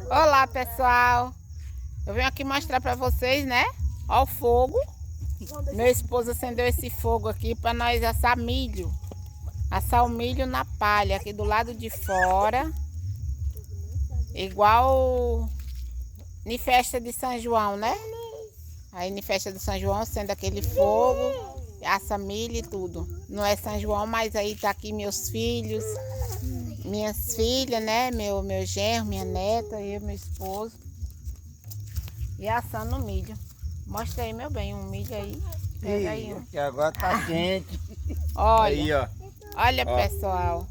Olá, pessoal. Eu venho aqui mostrar para vocês, né? Ó o fogo. Meu esposo acendeu esse fogo aqui para nós assar milho. Assar o milho na palha aqui do lado de fora. Igual em festa de São João, né? Aí em festa de São João acende aquele fogo, assa milho e tudo. Não é São João, mas aí tá aqui meus filhos, minhas filhas, né? Meu genro, minha neta, eu, meu esposo. E assando milho. Mostra aí, meu bem, um milho aí. Pega aí um. Que agora tá quente. Olha, Aí, ó. olha, Ó. pessoal.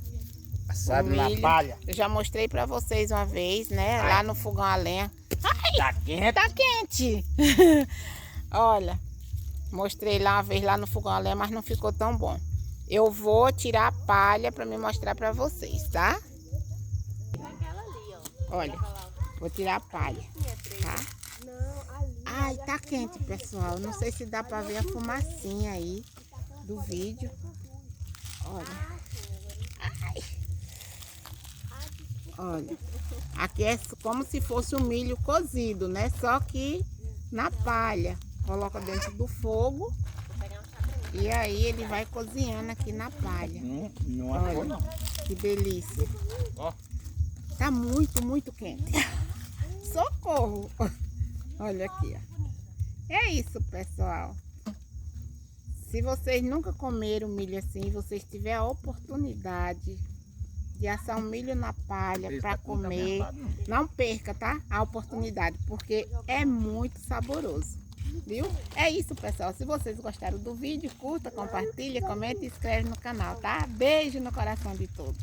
Assado na Milho. palha. Eu já mostrei pra vocês uma vez, né? Lá no fogão a lenha. Tá quente. Tá quente. Olha, mostrei lá uma vez lá no fogão a lenha, mas não ficou tão bom. Eu vou tirar a palha pra me mostrar pra vocês, tá? Olha, vou tirar a palha, tá? Ai, tá quente, pessoal. Não sei se dá pra ver a fumacinha aí do vídeo. Olha. Ai. Olha. Aqui é como se fosse o milho cozido, né? Só que na palha. Coloca dentro do fogo. E aí ele vai cozinhando aqui na palha. Não é Olha, que delícia. Ó. Tá muito, muito quente. Socorro! Olha aqui, ó. É isso, pessoal. Se vocês nunca comeram milho assim, vocês tiverem a oportunidade de assar um milho na palha para comer, não perca, tá? A oportunidade, porque é muito saboroso, viu? É isso, pessoal. Se vocês gostaram do vídeo, curta, compartilha, comenta e inscreve no canal, tá? Beijo no coração de todos.